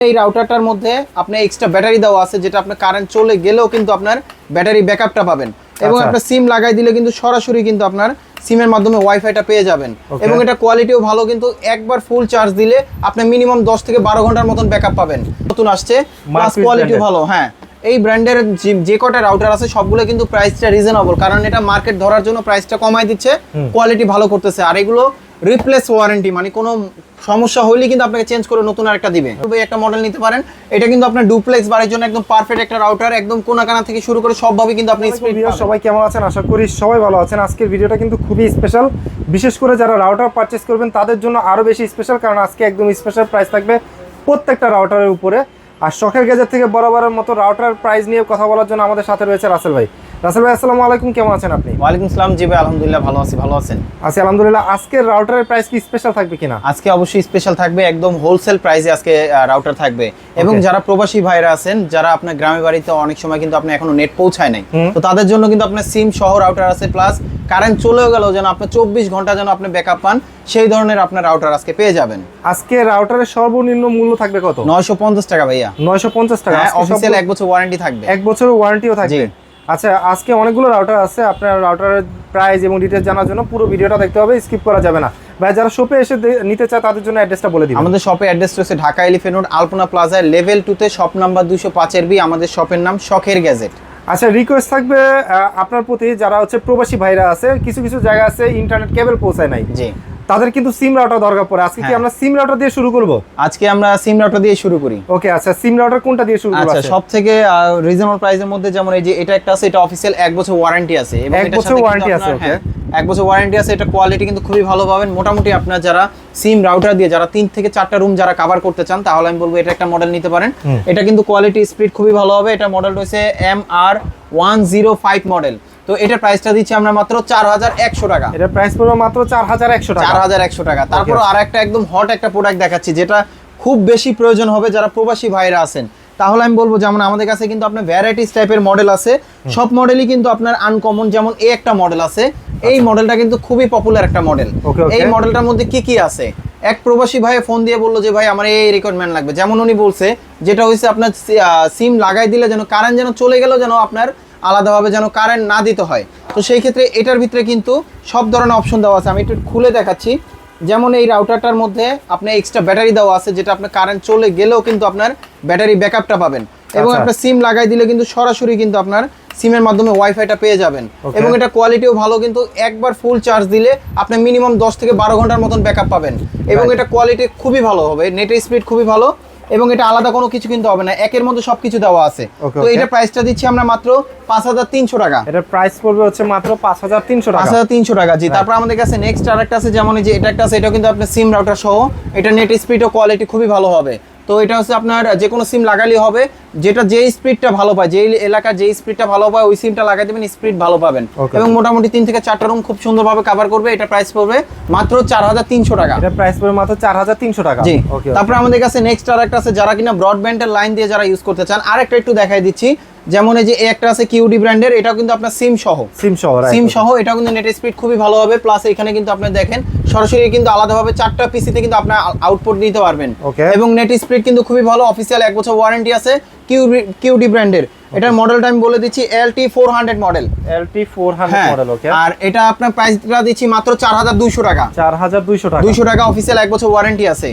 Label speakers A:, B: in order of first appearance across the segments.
A: এই রাউটারটার মধ্যে আপনি এক্সট্রা ব্যাটারি দেওয়া আছে, যেটা আপনার কারেন্ট চলে গেলেও কিন্তু আপনার ব্যাটারি ব্যাকআপটা পাবেন। এবং আপনার সিম লাগাই দিলে কিন্তু সরাসরি কিন্তু আপনার সিমের মাধ্যমে ওয়াইফাইটা পেয়ে যাবেন। এবং এটা কোয়ালিটিও ভালো, কিন্তু একবার ফুল চার্জ দিলে আপনি মিনিমাম 10 থেকে 12 ঘন্টার মতন ব্যাকআপ পাবেন। নতুন আসছে, প্লাস কোয়ালিটিও ভালো। হ্যাঁ, এই ব্র্যান্ডের যে কটা রাউটার আছে সবগুলো কিন্তু প্রাইসটা রিজনেবল, কারণ এটা মার্কেট ধরার জন্য প্রাইসটা কমাই দিচ্ছে, কোয়ালিটি ভালো করতেছে। আর এগুলো রিপ্লেস ওয়ারেন্টি, মানে কোনো সমস্যা হইলে কিন্তু আপনাকে চেঞ্জ করে নতুন আরেকটা দিবে। তবে একটা মডেল নিতে পারেন, এটা কিন্তু আপনার ডুপ্লেক্স বাড়ির জন্য একদম পারফেক্ট একটা রাউটার, একদম কোনাকানা থেকে শুরু করে সবভাবে কিন্তু আপনি স্পিড পাবেন।
B: সবাই কেমন আছেন? আশা করি সবাই ভালো আছেন। আজকের ভিডিওটা কিন্তু খুবই স্পেশাল, বিশেষ করে যারা রাউটার পারচেজ করবেন তাদের জন্য আরো বেশি স্পেশাল, কারণ আজকে একদম স্পেশাল প্রাইস থাকবে প্রত্যেকটা রাউটারের উপরে। আর শখের গ্যাজেট থেকে বরাবরের মতো রাউটার প্রাইস নিয়ে কথা বলার জন্য আমাদের সাথে রয়েছে রাসেল ভাই। রাসেল ভাই, আসসালামু আলাইকুম, কেমন আছেন আপনি?
A: ওয়ালাইকুম আসসালাম। জি ভাই, আলহামদুলিল্লাহ ভালো আছি। ভালো আছেন?
B: আছি আলহামদুলিল্লাহ। আজকের রাউটারের প্রাইস কি স্পেশাল থাকবে কিনা?
A: আজকে অবশ্যই স্পেশাল থাকবে, একদম হোলসেল প্রাইসে আজকে রাউটার থাকবে। এবং যারা প্রবাসী ভাইরা আছেন, যারা আপনার গ্রামের বাড়িতে অনেক সময় কিন্তু আপনি এখনো নেট পৌঁছায় নাই, তো তাদের জন্য কিন্তু আপনার সিম সহ রাউটার আছে, প্লাস কারেন্ট চলেও গেল যেন আপনি 24 ঘন্টা যেন আপনি ব্যাকআপ পান, সেই ধরনের আপনার রাউটার আজকে পেয়ে যাবেন।
B: আজকে রাউটারের সর্বনিম্ন মূল্য থাকবে কত?
A: 950 টাকা ভাইয়া।
B: 950 টাকা।
A: অফিসিয়াল 1 বছর ওয়ারেন্টি থাকবে।
B: 1 বছরের ওয়ারেন্টিও থাকবে। আচ্ছা, আজকে অনেকগুলো রাউটার আছে, আপনার রাউটারের প্রাইস এবং ডিটেইলস জানার জন্য পুরো ভিডিওটা দেখতে হবে, স্কিপ করা যাবে না। ভাই, যারা শপে এসে নিতে চায় তাদের জন্য অ্যাড্রেসটা বলে দিন।
A: আমাদের শপের অ্যাড্রেস রয়েছে ঢাকা এলিফ্যান্ট রোড আলপনা প্লাজায় লেভেল 2 তে শপ নাম্বার 205 এর বি। আমাদের শপের নাম শখের গ্যাজেট।
B: আচ্ছা, রিকোয়েস্ট থাকবে আপনার প্রতি, যারা হচ্ছে প্রবাসী ভাইরা আছে, কিছু কিছু জায়গা আছে ইন্টারনেট কেবল পৌঁছায় নাই,
A: জি,
B: তাদের কিন্তু সিম রাউটার দরকার পড়ে। আজকে কি আমরা সিম রাউটার দিয়ে শুরু করব?
A: আজকে আমরা সিম রাউটার দিয়ে শুরু করি।
B: ওকে, আচ্ছা, সিম রাউটার কোনটা দিয়ে শুরু করব?
A: আচ্ছা, সবথেকে রিজনেবল প্রাইসের মধ্যে যেমন এই যে এটা একটা আছে, এটা অফিশিয়াল 1 বছর ওয়ারেন্টি আছে। এবং
B: 1 বছর ওয়ারেন্টি আছে। ওকে,
A: 1 বছর ওয়ারেন্টি আছে। এটা কোয়ালিটি কিন্তু খুবই ভালো পাবেন। মোটামুটি আপনার যারা সিম রাউটার দিয়ে যারা 3 থেকে 4টা রুম যারা কভার করতে চান, তাহলে আমি বলবো এটা একটা মডেল নিতে পারেন। এটা কিন্তু কোয়ালিটি স্পিড খুবই ভালো হবে। এটা মডেল রয়েছে MR105 মডেল। তো এটার প্রাইসটা দিচ্ছি আমরা মাত্র 4100 টাকা।
B: এটা প্রাইস পড়বে মাত্র 4100 টাকা।
A: 4100 টাকা। তারপর আরেকটা একদম হট একটা প্রোডাক্ট দেখাচ্ছি, যেটা খুব বেশি প্রয়োজন হবে যারা প্রবাসী ভাইরা আছেন। তাহলে আমি বলবো, যেমন আমাদের কাছে কিন্তু আপনার ভ্যারাইটিস টাইপের মডেল আছে, সব মডেলই কিন্তু আপনার আনকমন। যেমন এই একটা মডেল আছে, এই মডেলটা কিন্তু খুবই পপুলার একটা মডেল। এই মডেলটার মধ্যে কি কি আছে? এক প্রবাসী ভাই ফোন দিয়ে বললো যে ভাই আমার এই রিকোয়ারমেন্ট লাগবে। যেমন উনি বলছে, যেটা হচ্ছে আপনার সিম লাগাই দিলে যেন কারেন্ট যেন চলে গেল যেন আপনার আলাদাভাবে যেন কারেন্ট না দিতে হয়। তো সেই ক্ষেত্রে এটার ভিতরে কিন্তু সব ধরনের অপশন দেওয়া আছে। আমি একটু খুলে দেখাচ্ছি। যেমন এই রাউটারটার মধ্যে আপনার এক্সট্রা ব্যাটারি দেওয়া আছে, যেটা আপনার কারেন্ট চলে গেলেও কিন্তু আপনার ব্যাটারি ব্যাকআপটা পাবেন। এবং আপনার সিম লাগাই দিলে কিন্তু সরাসরি কিন্তু আপনার সিমের মাধ্যমে ওয়াইফাইটা পেয়ে যাবেন। এবং এটা কোয়ালিটিও ভালো, কিন্তু একবার ফুল চার্জ দিলে আপনি মিনিমাম 10 থেকে 12 ঘন্টার মতন ব্যাকআপ পাবেন। এবং এটা কোয়ালিটি খুবই ভালো হবে, নেটের স্পিড খুবই ভালো। এবং এটা আলাদা কোনো কিছু কিনতে হবে না, একের মধ্যে সবকিছু দেওয়া আছে। তো এটা প্রাইসটা দিচ্ছি আমরা মাত্র 5300 টাকা।
B: এটা প্রাইস পড়বে হচ্ছে মাত্র 5300 টাকা।
A: 5300 টাকা, জি। তারপর আমাদের কাছে নেক্সট আরেকটা আছে, যেমন এই যে এটা একটা আছে, এটা কিন্তু আপনার সিম রাউটার সহ। এটা নেট স্পিড ও কোয়ালিটি খুবই ভালো হবে। তো এটা হচ্ছে আপনার যে কোনো সিম লাগালেই হবে, যেটা যে স্পিডটা ভালো পায়, যেই এলাকার যে স্পিডটা ভালো পায় ওই সিমটা লাগাই দেবেন, স্পিড ভালো পাবেন। এবং মোটামুটি 3 থেকে 4টা রুম খুব সুন্দরভাবে কভার করবে। এটা প্রাইস পড়বে মাত্র 4300 টাকা।
B: এটা প্রাইস পড়বে মাত্র 4300 টাকা,
A: জি। তারপর আমাদের কাছে নেক্সট আরেকটা আছে, যারা কিনা ব্রডব্যান্ডের লাইন দিয়ে যারা ইউজ করতে চান, আরেকটা একটু দেখাই দিচ্ছি। যেমন এই যে একটা আছে কিউডি ব্র্যান্ডের, এটাও কিন্তু আপনার সিম সহ, এটাও কিন্তু নেট স্পিড খুবই ভালো হবে। প্লাস এখানে কিন্তু আপনি দেখেন সরাসরি কিন্তু আলাদাভাবে 4টা পিসিতে কিন্তু আপনি আউটপুট নিতে পারবেন। এবং নেট স্পিড কিন্তু খুবই ভালো। অফিসিয়াল 1 বছর ওয়ারেন্টি আছে কিউডি ব্র্যান্ডের। এটার মডেলটা আমি বলে দিচ্ছি LT400 মডেল।
B: LT400 model. ওকে,
A: আর এটা আপনার প্রাইসটা দিচ্ছি মাত্র 4200 টাকা।
B: 4200 টাকা,
A: 200 টাকা। অফিসিয়াল 1 বছর ওয়ারেন্টি আছে।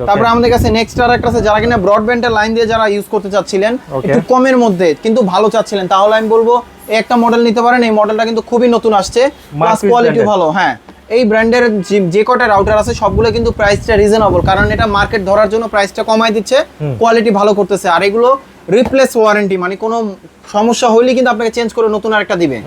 A: তারপর আমাদের কাছে নেক্সট আরেকটা আছে, যারা কিনা ব্রডব্যান্ডের লাইন দিয়ে যারা ইউজ করতে চাচ্ছিলেন, একটু কমের মধ্যে কিন্তু ভালো চাচ্ছিলেন, তাহলে আমি বলবো এই একটা মডেল নিতে পারেন। এই মডেলটা কিন্তু খুবই নতুন আসছে, প্লাস কোয়ালিটি ভালো। হ্যাঁ, এই ব্র্যান্ডের যে কটা রাউটার আছে সবগুলো কিন্তু প্রাইসটা রিজনেবল, কারণ এটা মার্কেট ধরার জন্য প্রাইসটা কমাই দিচ্ছে, কোয়ালিটি ভালো করতেছে। আর এগুলো রিপ্লেস ওয়ারেন্টি, মানে কোনো সমস্যা হইলে কিন্তু আপনাকে চেঞ্জ করে নতুন আরেকটা দিবে।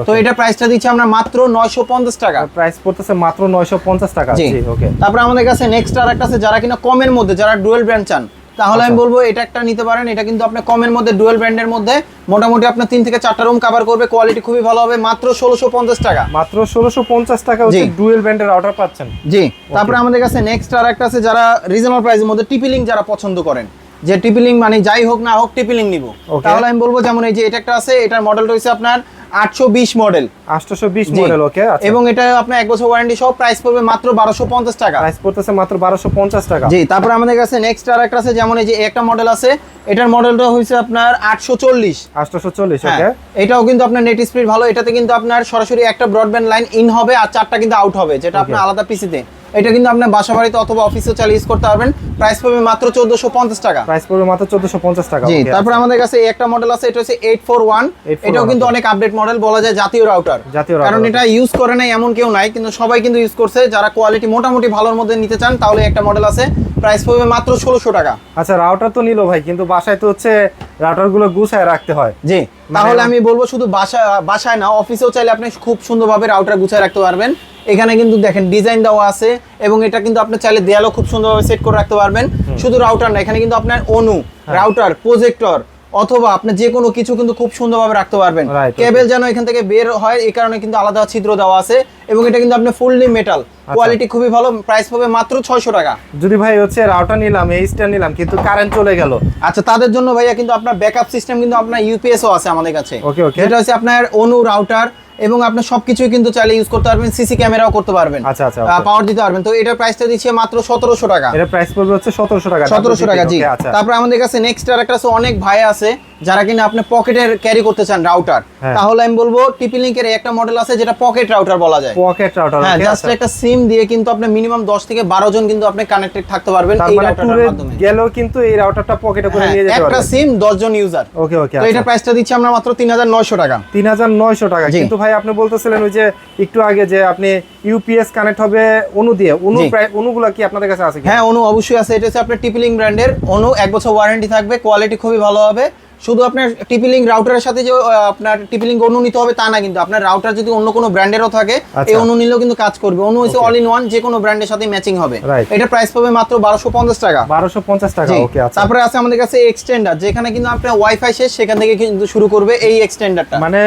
A: তো এটা প্রাইসটা দিচ্ছি আমরা মাত্র 950 টাকা।
B: প্রাইস পড়তেছে মাত্র 950 টাকা। জি, ওকে।
A: তারপর আমাদের কাছে নেক্সট আরেকটা আছে, যারা কিনা কমের মধ্যে যারা ডুয়াল ব্র্যান্ড চান, তাহলে আমি বলবো এটা একটা নিতে পারেন। এটা কিন্তু আপনার কমের মধ্যে ডুয়াল ব্র্যান্ডের মধ্যে মোটামুটি আপনার 3 থেকে 4টা রুম কভার করবে, কোয়ালিটি খুবই ভালো হবে। মাত্র 1650 টাকা।
B: মাত্র 1650 টাকা হচ্ছে ডুয়াল ব্র্যান্ডের রাউটার পাচ্ছেন।
A: জি। তারপর আমাদের কাছে নেক্সট আরেকটা আছে, যারা রিজনেবল প্রাইসের মধ্যে টিপি লিংক যারা পছন্দ করেন, যে টিপি-লিঙ্ক মানে যাই হোক না হোক টিপি-লিঙ্ক নিব,
B: Okay.
A: তাহলে আমি বলবো যেমন এই যে এটা একটা আছে, এটার মডেলটা হচ্ছে আপনার 820 মডেল,
B: 820
A: জি।
B: মডেল। ওকে আচ্ছা,
A: এবং এটা আপনার 1 বছর ওয়ারেন্টি সহ প্রাইস পড়বে মাত্র 1250 টাকা।
B: প্রাইস পড়তেছে মাত্র 1250 টাকা।
A: জি, তারপর আমাদের কাছে নেক্সট আরেকটা আছে, যেমন এই যে একটা মডেল আছে, এটার মডেলটা হচ্ছে আপনার 840।
B: 840।
A: হ্যাঁ,
B: ওকে
A: এটাও কিন্তু আপনার নেট স্পিড ভালো, এটাতে কিন্তু আপনার সরাসরি একটা ব্রডব্যান্ড লাইন ইন হবে আর 4টা কিন্তু আউট হবে, যেটা আপনার আলাদা পিসিতে। এটা কিন্তু আপনার বাসা বাড়িতে অথবা অফিসে চালিয়ে ইউজ করতে পারবেন। প্রাইস পড়বে মাত্র 1450 টাকা।
B: প্রাইস পড়বে মাত্র 1450 টাকা।
A: জি,
B: ওকে
A: তারপর আমাদের কাছে এই একটা মডেল আছে, এটা হচ্ছে 841। এটাও কিন্তু অনেক আপডেট মডেল, বলা যায় জাতীয় রাউটার।
B: জাতীয় router।
A: কারণ এটা ইউজ করে নাই এমন কেউ নাই, কিন্তু সবাই কিন্তু ইউজ করছে। যারা কোয়ালিটি মোটামুটি ভালোর মধ্যে নিতে চান তাহলে একটা মডেল আছে, প্রাইস পড়বে মাত্র 1600 টাকা।
B: আচ্ছা, রাউটার তো নিলো ভাই, কিন্তু বাসায় তো হচ্ছে রাউটার গুলো গুছায় রাখতে হয়।
A: জি, তাহলে আমি বলবো শুধু বাসায় না, অফিসেও চাইলে আপনি খুব সুন্দরভাবে রাউটার গুছায় রাখতে পারবেন। এখানে কিন্তু দেখেন ডিজাইন দেওয়া আছে, এবং এটা কিন্তু আপনি চাইলে দেয়ালও খুব সুন্দরভাবে সেট করে রাখতে পারবেন। শুধু রাউটার না, এখানে কিন্তু আপনার অনু রাউটার, প্রজেক্টর অথবা আপনি যে কোনো কিছু কিন্তু খুব সুন্দরভাবে রাখতে পারবেন।
B: Right, okay.
A: কেবল যেন এখান থেকে বের হয়, এই কারণে কিন্তু আলাদা ছিদ্র দেওয়া আছে, এবং এটা কিন্তু আপনি ফুললি মেটাল, কোয়ালিটি খুবই ভালো। প্রাইস পাবে মাত্র 600 টাকা।
B: যদি ভাই হচ্ছে রাউটার নিলাম, এই স্ট্যান্ড নিলাম, কিন্তু কারেন্ট চলে গেল,
A: আচ্ছা, তাদের জন্য ভাইয়া কিন্তু আপনার ব্যাকআপ সিস্টেম কিন্তু আপনার ইউপিএসও আছে আমাদের কাছে।
B: Okay, okay.
A: যেটা হচ্ছে আপনার অনু রাউটার, এবং আপনি সবকিছুই কিন্তু চাইলে ইউজ করতে পারবেন, সিসি ক্যামেরাও করতে পারবেন,
B: আচ্ছা আচ্ছা, okay।
A: পাওয়ার দিতে পারবেন। তো এটার প্রাইসটা দিচ্ছে মাত্র 1700 টাকা।
B: এর প্রাইস পড়বে হচ্ছে 1700 টাকা।
A: 1700 টাকা, জি।
B: Okay, আচ্ছা।
A: তারপর আমাদের কাছে নেক্সট আরেকটা আছে, অনেক ভাই আছে যারা কিনা আপনি পকেটে ক্যারি করতে চান রাউটার,
B: হ্যাঁ।
A: তাহলে আমি বলবো টিপি-লিঙ্কের একটা মডেল আছে যেটা পকেট রাউটার বলা যায়।
B: Pocket router.
A: হ্যাঁ,
B: ওকে
A: জাস্ট
B: আচ্ছা।
A: একটা সিম দিয়ে কিন্তু আপনি মিনিমাম 10 থেকে 12 জন কিন্তু আপনি কানেক্টেড থাকতে পারবেন
B: তার
A: এই
B: মানে
A: রাউটারের
B: ট্যুরে
A: মাধ্যমে।
B: গেলেও কিন্তু এই রাউটারটা পকেটে করে
A: হ্যাঁ,
B: নিয়ে যেতে
A: একটা
B: পারবেন।
A: সিম 10 জন ইউজার।
B: ওকে ওকে
A: তো এটা প্রাইসটা দিচ্ছি আমরা মাত্র 3900 টাকা।
B: 3900 টাকা।
A: জি।
B: কিন্তু ভাই আপনি বলতেছিলেন ওই যে একটু আগে যে আপনি ইউপিএস কানেক্ট হবে অনু দিয়ে, অনু
A: জি।
B: প্রায় অনুগুলা কি আপনাদের কাছে আছে কি?
A: হ্যাঁ, অনু অবশ্যই আছে। এটা হচ্ছে আপনার টিপি-লিঙ্ক ব্র্যান্ডের অনু, 1 বছর ওয়ারেন্টি থাকবে, কোয়ালিটি খুবই ভালো হবে। শুধু আপনার টিপি-লিঙ্ক রাউটারের সাথে যে আপনার টিপি-লিঙ্ক অনু নিতে হবে তা না, কিন্তু আপনার রাউটার যদি অন্য কোনো ব্র্যান্ডেরও থাকে,
B: আচ্ছা।
A: এই অনু নিলেও কিন্তু কাজ করবে। অনু হচ্ছে
B: Okay.
A: অল ইন ওয়ান, যে কোনো ব্র্যান্ডের সাথে ম্যাচিং হবে।
B: Right.
A: এটা প্রাইস পাবে মাত্র 1250 টাকা।
B: 1250 টাকা।
A: জি।
B: ওকে আচ্ছা।
A: তারপরে আছে আমাদের কাছে এক্সটেন্ডার, যেখানে কিন্তু আপনার ওয়াইফাই শেষ, সেখান থেকে কিন্তু শুরু করবে এই এক্সটেন্ডারটা।
B: মানে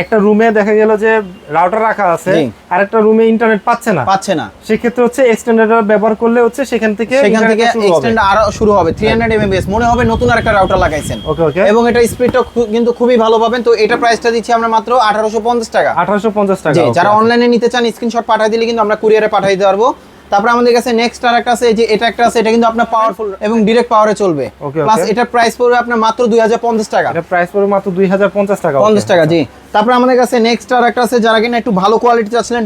B: একটা রুমে দেখা গেল যে রাউটার রাখা আছে,
A: জি।
B: আর একটা রুমে ইন্টারনেট পাচ্ছে না, সেক্ষেত্রে হচ্ছে এক্সটেন্ডার ব্যবহার করলে হচ্ছে সেখান থেকে
A: এক্সটেন্ড আরো শুরু হবে। 300 mbps মনে হবে নতুন আরেকটা রাউটার লাগাইছেন।
B: ওকে ওকে।
A: এবং এটা স্পিডটা কিন্তু খুবই ভালো পাবেন। তো এটা প্রাইসটা দিচ্ছি আমরা মাত্র 1850 টাকা।
B: 1850 টাকা।
A: জি,
B: okay,
A: যারা
B: আচ্ছা।
A: অনলাইনে নিতে চান স্ক্রিনশট পাঠিয়ে দিলে কিন্তু আমরা কুরিয়ারে পাঠিয়ে দিতে পারবো। তারপর আমাদের কাছে নেক্সট আরেকটা আছে, যে এটা একটা আছে, এটা কিন্তু আপনার পাওয়ারফুল এবং ডাইরেক্ট পাওয়ারে চলবে।
B: Okay,
A: plus
B: okay।
A: এটা প্রাইস পড়বে আপনার মাত্র 2050 টাকা।
B: এটা প্রাইস পড়বে মাত্র 2050 টাকা।
A: 50 টাকা, জি। তারপর আমাদের কাছে নেক্সট আরেকটা আছে, যারা কিনা একটু ভালো কোয়ালিটি চাচ্ছিলেন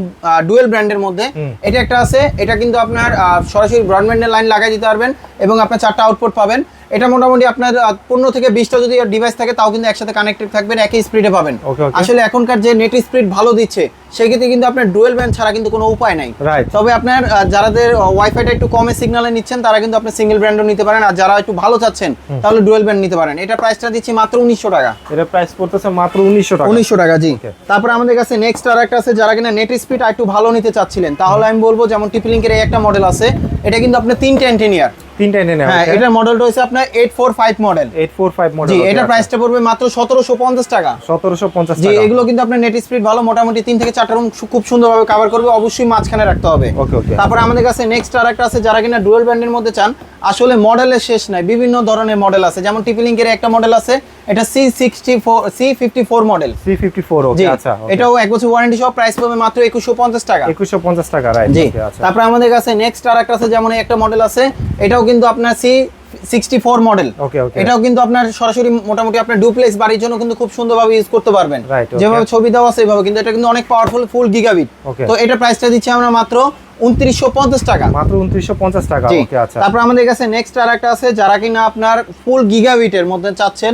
A: ডুয়েল ব্র্যান্ডের মধ্যে, এটা একটা আছে। এটা কিন্তু আপনার সরাসরি ব্রডব্যান্ডের লাইন লাগাই দিতে পারবেন, এবং আপনার 4টা আউটপুট পাবেন। এটা মোটামুটি আপনার 15 থেকে 20টা যদি ডিভাইস থাকে তাও কিন্তু একসাথে কানেক্টেড থাকবেন, একই স্পিডে পাবেন।
B: Okay, okay।
A: আসলে এখনকার যে নেট স্পিড ভালো দিচ্ছে, সেক্ষেত্রে কিন্তু আপনার ডুয়েল ব্যান্ড ছাড়া কিন্তু কোনো উপায় নাই।
B: Right।
A: তবে আপনার যাদের ওয়াইফাইটা একটু কমে সিগন্যালে নিচ্ছেন, তারা কিন্তু আপনি সিঙ্গেল ব্র্যান্ডও নিতে পারেন, আর যারা একটু ভালো চাচ্ছেন তাহলে ডুয়েল ব্যান্ড নিতে পারেন। এটা প্রাইসটা দিচ্ছি মাত্র 1900 টাকা।
B: এটা প্রাইস পড়তেছে মাত্র 1900 টাকা।
A: 1900 টাকা, জি।
B: Okay।
A: তারপর আমাদের কাছে নেক্সট আরেকটা আছে, যারা কিনা নেট স্পিড একটু ভালো নিতে চাচ্ছিলেন, তাহলে আমি বলবো যেমন টিপি-লিঙ্কের এই একটা মডেল আছে, এটা কিন্তু আপনার 3টা এন্টিনিয়ার।
B: তিনটা এনে নেন।
A: হ্যাঁ, এটার মডেলটা হচ্ছে আপনার 845 মডেল।
B: 845 মডেল।
A: জি, এটা প্রাইসটা পড়বে মাত্র 1750 টাকা।
B: 1750
A: জি,
B: টাকা।
A: এগুলো কিন্তু আপনার নেট স্পিড ভালো, মোটামুটি 3 থেকে 4টা রুম খুব সুন্দরভাবে কভার করবে। অবশ্যই মাঝখানে রাখতে হবে।
B: ওকে ওকে।
A: তারপর আমাদের কাছে নেক্সট আরেকটা আছে, যারা কিনা ডুয়াল ব্র্যান্ডের মধ্যে চান, আসলে মডেলের শেষ নাই, বিভিন্ন ধরনের মডেল আছে। যেমন টিপি-লিঙ্কের একটা মডেল আছে, এটা C54 মডেল।
B: C54।
A: জি,
B: ওকে আচ্ছা।
A: এটাও 1 বছর ওয়ারেন্টি সহ, প্রাইস পাবে মাত্র 2150 টাকা।
B: 2150 টাকা। রাইট।
A: জি।
B: ওকে আচ্ছা।
A: তারপর আমাদের কাছে নেক্সট আরেকটা আছে, যেমন এই একটা মডেল আছে, এটাও কিন্তু আপনার C64 মডেল।
B: ওকে ওকে।
A: এটাও কিন্তু আপনার সরাসরি মোটামুটি আপনার ডুপ্লেক্স বাড়ির জন্য কিন্তু খুব সুন্দরভাবে ইউজ করতে পারবেন।
B: Right, okay।
A: যেভাবে ছবি দেওয়া আছে এইভাবে, কিন্তু এটা কিন্তু অনেক পাওয়ারফুল, ফুল গিগাবিট।
B: Okay।
A: তো এটা প্রাইসটা দিচ্ছি আমরা মাত্র 2950 টাকা।
B: মাত্র 2950 টাকা।
A: জি।
B: ওকে আচ্ছা।
A: তারপর আমাদের কাছে নেক্সট আরেকটা আছে, যারা কিনা আপনার ফুল গিগাবিটের মধ্যে চাচ্ছেন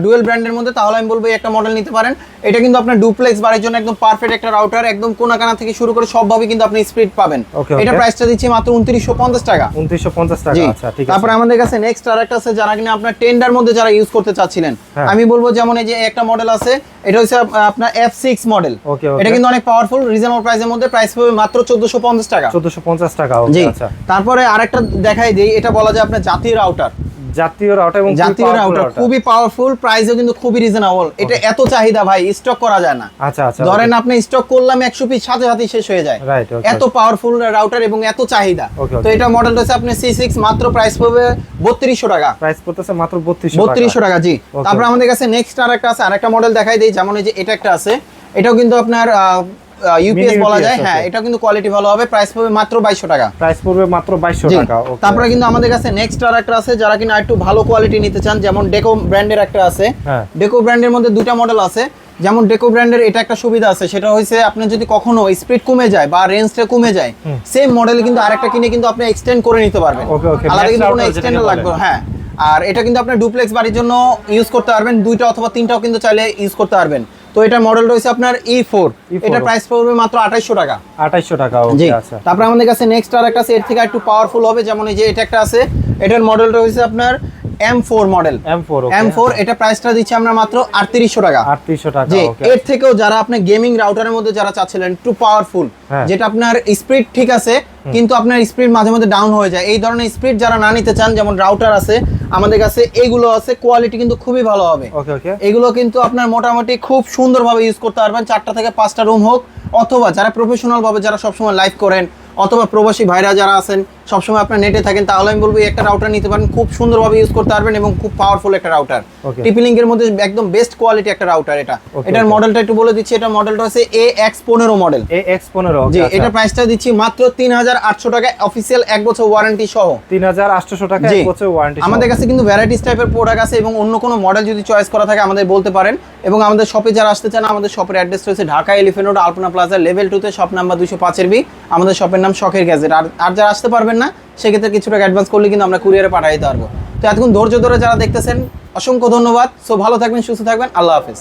A: ডুয়েল ব্র্যান্ডের মধ্যে, তাহলে আমি বলবো এই একটা মডেল নিতে পারেন। এটা কিন্তু আপনার ডুপ্লেক্স বাড়ির জন্য একদম পারফেক্ট একটা রাউটার, একদম কোনাকানা থেকে শুরু করে সবভাবে কিন্তু আপনি স্পিড পাবেন।
B: Okay, okay।
A: এটা প্রাইসটা দিচ্ছি মাত্র 2950 টাকা।
B: 2950 টাকা।
A: জি।
B: আচ্ছা ঠিক আছে।
A: তারপর আমাদের কাছে নেক্সট আরেকটা আছে, যারা কিনা আপনার টেন্ডার মধ্যে যারা ইউজ করতে চাচ্ছিলেন,
B: হ্যাঁ।
A: আমি বলবো যেমন এই যে একটা মডেল আছে, এটা হচ্ছে আপনার F6 মডেল।
B: Okay, okay।
A: এটা কিন্তু অনেক পাওয়ারফুল, রিজনেবল প্রাইসের মধ্যে, প্রাইস পাবে মাত্র 1450 টাকা।
B: 1450 টাকা। ওকে
A: জি।
B: আচ্ছা।
A: তারপরে আরেকটা দেখাই দেই, এটা বলা যায় আপনার জাতীয় রাউটার।
B: জাতীয় রাউটার এবং
A: জাতীয় রাউটার খুবই পাওয়ারফুল, প্রাইসও কিন্তু খুবই রিজনেবল। এটা এত চাহিদা ভাই, স্টক করা যায় না।
B: আচ্ছা আচ্ছা,
A: ধরেন আপনি স্টক করলাম 100 পিস, সাথে সাথে শেষ হয়ে যায়।
B: রাইট,
A: এত পাওয়ারফুল রাউটার এবং এত চাহিদা। তো এটা মডেল হচ্ছে আপনি C6, মাত্র প্রাইস পড়বে 3200 টাকা।
B: প্রাইস পড়তেছে মাত্র 3200
A: টাকা। জি, তারপর আমাদের কাছে নেক্সট আরেকটা আছে, আরেকটা মডেল দেখাই দেই। যেমন এই যে এটা একটা আছে, এটাও কিন্তু আপনার ইউপিএস বলা যায়। হ্যাঁ, এটা কিন্তু কোয়ালিটি ভালো হবে। প্রাইস পড়বে মাত্র 2200 টাকা।
B: প্রাইস পড়বে মাত্র 2200 টাকা।
A: তারপরে কিন্তু আমাদের কাছে নেক্সট আরেকটা আছে, যারা কিনা একটু ভালো কোয়ালিটি নিতে চান, যেমন ডেকো ব্র্যান্ডের একটা আছে। ডেকো ব্র্যান্ডের মধ্যে দুটো মডেল আছে। যেমন ডেকো ব্র্যান্ডের এটা একটা সুবিধা আছে, সেটা হচ্ছে আপনি যদি কখনো স্পিড কমে যায় বা রেঞ্জটা কমে যায়, সেম মডেল কিন্তু আরেকটা কিনে কিন্তু আপনি এক্সটেন্ড করে নিতে পারবেন। আলাদা কিন্তু কোনো এক্সটেন্ডার লাগবে। হ্যাঁ, আর এটা কিন্তু আপনি ডুপ্লেক্স বাড়ির জন্য ইউজ করতে পারবেন, দুইটা অথবা তিনটাও কিন্তু চাইলে ইউজ করতে পারবেন। তো এটার মডেল রয়েছে আপনার E4, এটা প্রাইস পড়বে মাত্র 2800 টাকা।
B: 2800 টাকা,
A: জি।
B: ওকে। আচ্ছা,
A: তারপর আমাদের কাছে নেক্সট আরেকটা আছে, এর থেকে একটু পাওয়ারফুল হবে। যেমন এই যে এটা একটা আছে, এটার মডেল রয়েছে আপনার M4 মডেল। M4 এটা প্রাইসটা দিচ্ছি আমরা মাত্র 3800 টাকা।
B: 3800 টাকা,
A: জি।
B: ওকে।
A: এর থেকেও যারা আপনি গেমিং রাউটারের মধ্যে যারা চাচ্ছিলেন একটু পাওয়ারফুল, যেটা আপনার স্পিড ঠিক আছে কিন্তু আপনার স্পিড মাঝে মাঝে ডাউন হয়ে যায়, এই ধরনের স্পিড যারা না নিতে চান, যেমন রাউটার আছে আমাদের কাছে, এইগুলো আছে, কোয়ালিটি কিন্তু খুবই ভালো হবে।
B: ওকে ওকে।
A: এগুলো কিন্তু আপনার মোটামুটি খুব সুন্দরভাবে ইউজ করতে পারবেন, 4টা থেকে 5টা রুম হোক, অথবা যারা প্রফেশনাল ভাবে যারা সবসময় লাইভ করেন, অথবা প্রবাসী ভাইরা যারা আছেন সবসময় আপনার নেটে থাকেন, তাহলে আমি বলবো একটা রাউটার নিতে পারেন, খুব সুন্দরভাবে ইউজ করতে পারবেন এবং খুব পাওয়ারফুল একটা রাউটার। টিপি লিংকের মধ্যে একদম বেস্ট কোয়ালিটি একটা রাউটার এটা। এটার মডেলটা একটু বলে দিচ্ছি, এটা মডেলটা হচ্ছে AX15 মডেল।
B: AX15,
A: জি। এটা প্রাইসটা দিচ্ছি মাত্র 3800 টাকা, অফিশিয়াল 1 বছর ওয়ারেন্টি সহ।
B: 3800 টাকা 1 বছর ওয়ারেন্টি।
A: আমাদের কাছে কিন্তু ভ্যারাইটিস টাইপের প্রোডাক্ট আছে, এবং অন্য কোনো মডেল যদি চয়েস করা থাকে আমাদের বলতে পারেন। এবং আমাদের শপে যারা আসতে চান, আমাদের শপের অ্যাড্রেস রয়েছে ঢাকা এলিফ্যান্ট রোড, আলপনা প্লাজা, লেভেল 2 তে, শপ নাম্বার 205 বি। আমাদের শপের নাম শখের গ্যাজেট। আর যারা আসতে পারবেন না, সেক্ষেত্রে কিছু টাকা অ্যাডভান্স করলে কিন্তু আমরা কুরিয়ারে পাঠিয়ে দিতে পারবো। তো এতক্ষণ ধৈর্য ধরে যারা দেখতেছেন, অসংখ্য ধন্যবাদ। সো ভালো থাকবেন, সুস্থ থাকবেন, আল্লাহ হাফেজ।